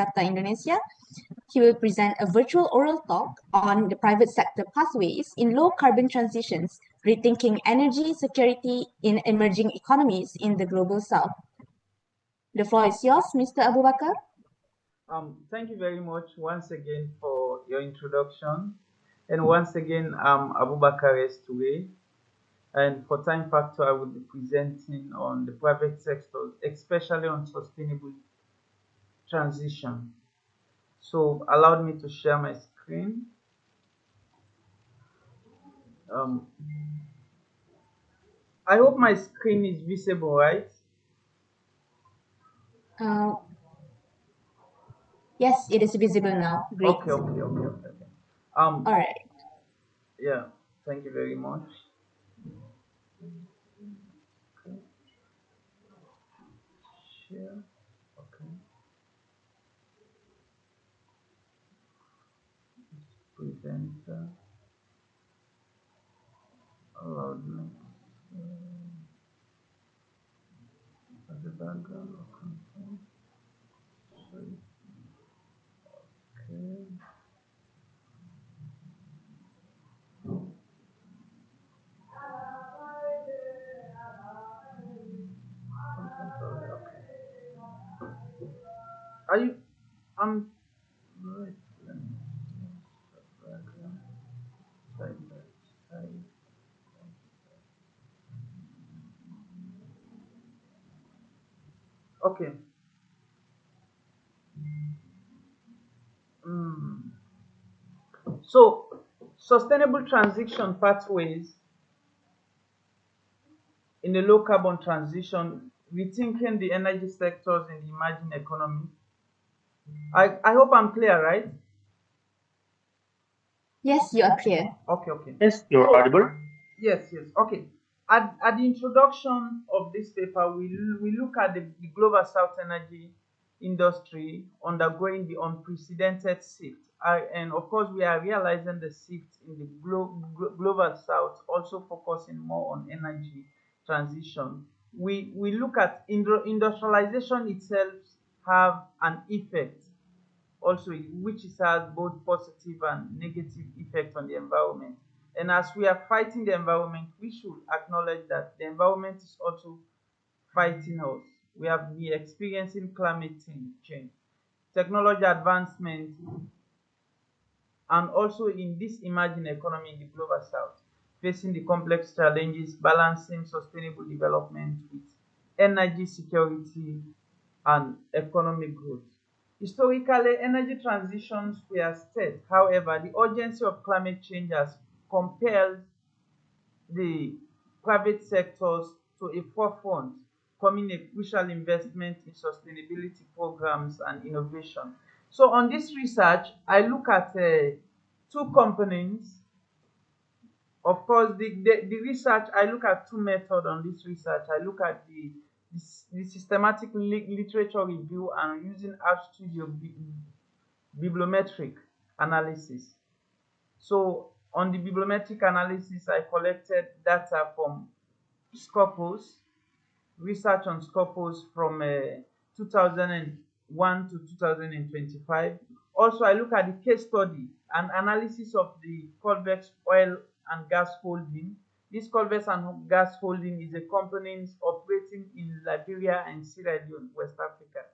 Jakarta, Indonesia. He will present a virtual oral talk on the private sector pathways in low carbon transitions, rethinking energy security in emerging economies in the global south. The floor is yours, Mr. Abu Bakar. Thank you very much once again for your introduction. And once again, I'm Abu Bakar today. And for time factor, I will be presenting on the private sector, especially on sustainable transition. So allow me to share my screen. Um, I hope my screen is visible, right? Uh, yes, it is visible now. Great. Okay. All right. Yeah, thank you very much. Okay, share. Okay, presenter. Allow me as the background of content. Sorry. Okay. Okay. Are you? I'm right. Let me see. Background. Side by side. Okay. Mm. So, sustainable transition pathways in the low carbon transition, rethinking the energy sectors in the emerging economy. I hope I'm clear, right? Yes, you are clear. Okay. Yes, you're So, audible. yes. Okay. At the introduction of this paper, we look at the global South energy industry undergoing the unprecedented shift. And of course, we are realizing the shift in the global South, also focusing more on energy transition. We look at industrialization itself have an effect also, which is has both positive and negative effect on the environment. And as we are fighting the environment, we should acknowledge that the environment is also fighting us. We have been experiencing climate change, technology advancement, and also in this emerging economy in the global south, facing the complex challenges balancing sustainable development with energy security and economic growth. Historically, energy transitions were steady. However, the urgency of climate change has compelled the private sectors to a forefront, coming a crucial investment in sustainability programs and innovation. So on this research, I look at two components. Of course, the research, I look at two methods on this research. I look at the systematic literature review and using App Studio bibliometric analysis. So on the bibliometric analysis, I collected data from Scopus, research on Scopus from 2001 to 2025. Also, I look at the case study and analysis of the Colvex oil and gas holding. This Colvex and gas holding is a company operating in Liberia and Sierra Leone, West Africa.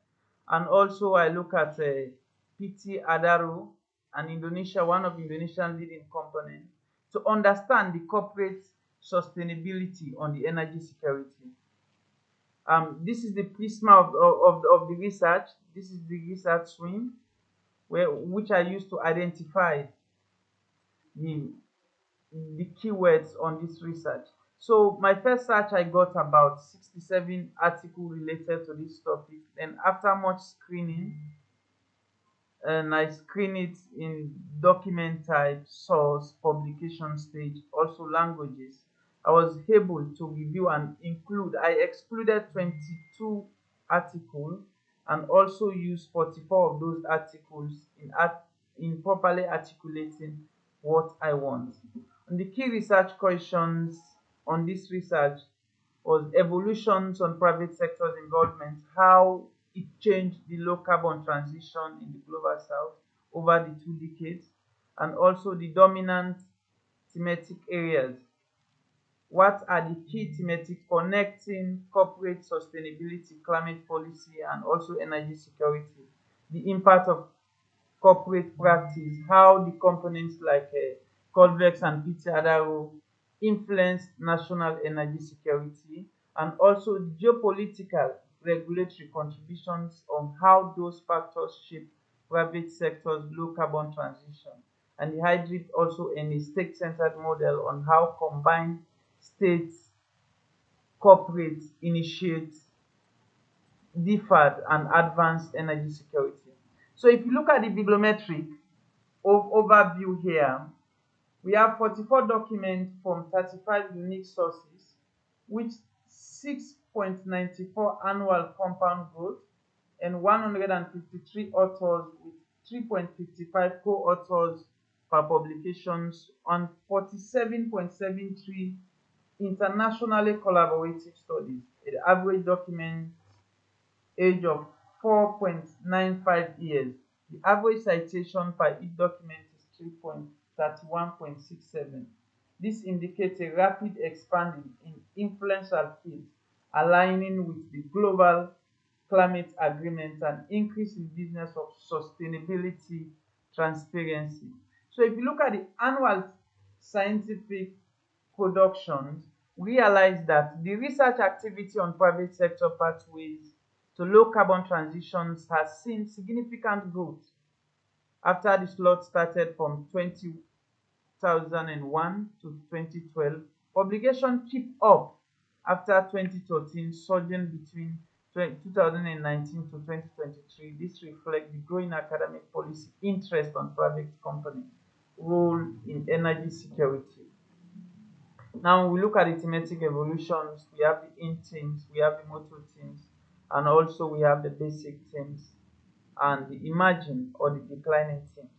And also, I look at PT Adaro and Indonesia, one of Indonesian leading components, to understand the corporate sustainability on the energy security. This is the prisma of the research. This is the research swing, which I use to identify the, the keywords on this research. So my first search, I got about 67 articles related to this topic. And after much screening, and I screen it in document type, source, publication stage, also languages. I was able to review and include, I excluded 22 articles and also used 44 of those articles in properly articulating what I want. And the key research questions on this research was evolutions on private sector's involvement, how it changed the low carbon transition in the global south over the 2 decades, and also the dominant thematic areas. What are the key thematic connecting corporate sustainability, climate policy, and also energy security? The impact of corporate practice, how the components like Colvex and PTRO influence national energy security, and also geopolitical regulatory contributions on how those factors shape private sector's low carbon transition. And the hybrid also in a state-centered model on how combined states corporate initiate deferred and advanced energy security. So if you look at the bibliometric overview here, we have 44 documents from 35 unique sources, which 6.94 annual compound growth and 153 authors with 3.55 co-authors per publications on 47.73 internationally collaborative studies. The average document age of 4.95 years. The average citation per each document is 3.31.67. This indicates a rapid expanding in influential fields, aligning with the global climate agreement and increase in business of sustainability transparency. So if you look at the annual scientific productions, realize that the research activity on private sector pathways to low carbon transitions has seen significant growth after the slot started from 2001 to 2012. Publication keep up after 2013, surging between 2019 to 2023. This reflects the growing academic policy interest on private companies' role in energy security. Now we look at the thematic evolutions. We have the in themes, we have the motto themes, and also we have the basic themes and the emerging or the declining themes.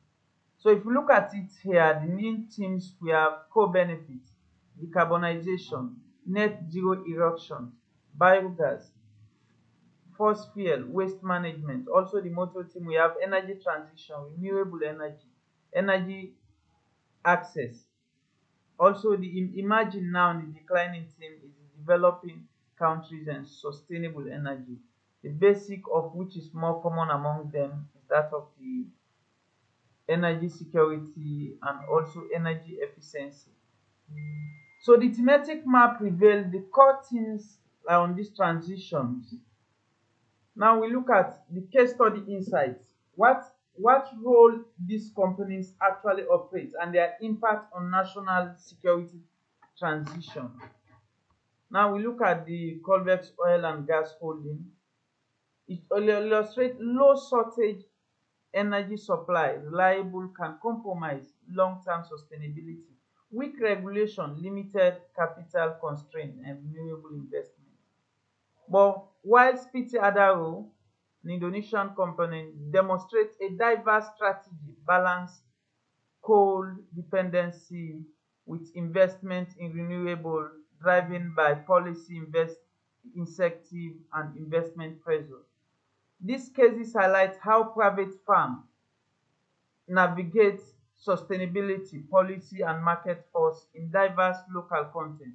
So if you look at it here, the main themes we have co-benefits, decarbonization, net zero eruptions, biogas, fossil fuel, waste management. Also the motto theme we have energy transition, renewable energy, energy access. Also, the emerging now and the declining theme is the developing countries and sustainable energy. The basic of which is more common among them is that of the energy security and also energy efficiency. So the thematic map reveals the core themes on these transitions. Now we look at the case study insights. What role these companies actually operate and their impact on national security transition. Now we look at the Colvex Oil and Gas Holding. It illustrates low shortage energy supply, reliable, can compromise long-term sustainability, weak regulation, limited capital constraint, and renewable investment. But whilst PT Adaro, an Indonesian company, demonstrates a diverse strategy, balance coal dependency with investment in renewable, driven by policy incentive and investment pressure. These cases highlight how private firms navigate sustainability policy and market force in diverse local content.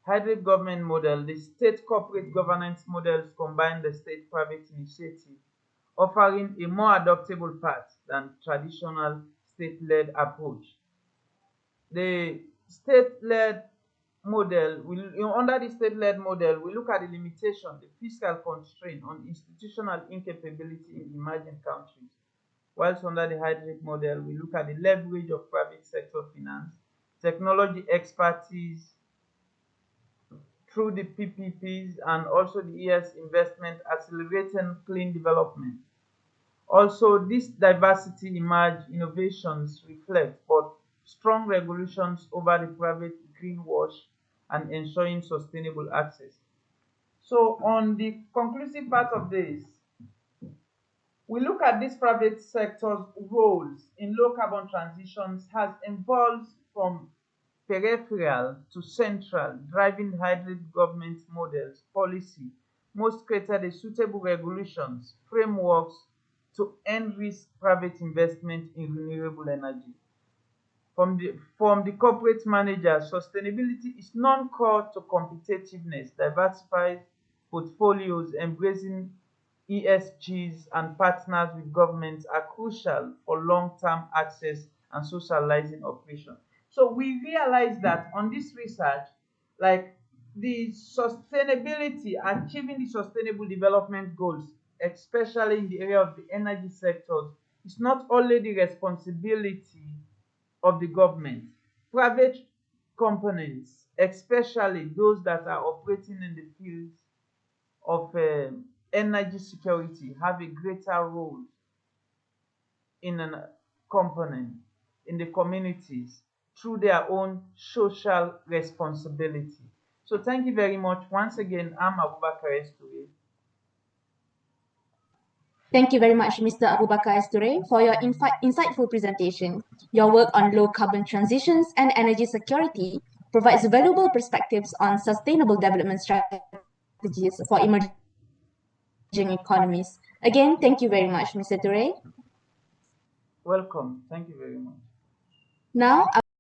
Hybrid government model, the state corporate governance models combine the state-private initiative, offering a more adoptable path than traditional state-led approach. The state-led model, under the state-led model, we look at the limitation, the fiscal constraint on institutional incapability in emerging countries. Whilst under the hybrid model, we look at the leverage of private sector finance, technology expertise, through the PPPs and also the ES investment accelerating clean development. Also, this diversity emerge innovations reflect but strong regulations over the private greenwash and ensuring sustainable access. So on the conclusive part of this, we look at this private sector's roles in low carbon transitions has evolved from peripheral to central, driving hybrid government models, policy, most created a suitable regulations, frameworks to end risk private investment in renewable energy. From the corporate manager, sustainability is non-core to competitiveness, diversified portfolios, embracing ESGs and partners with governments are crucial for long-term access and socializing operation. So we realize that on this research, like the sustainability, achieving the sustainable development goals, especially in the area of the energy sectors, is not only the responsibility of the government. Private components, especially those that are operating in the fields of energy security, have a greater role in a component in the communities through their own social responsibility. So thank you very much. Once again, I'm Abubakar Estouye. Thank you very much, Mr. Abubakar Esture, for your insightful presentation. Your work on low carbon transitions and energy security provides valuable perspectives on sustainable development strategies for emerging economies. Again, thank you very much, Mr. Ture. Welcome. Thank you very much. Now,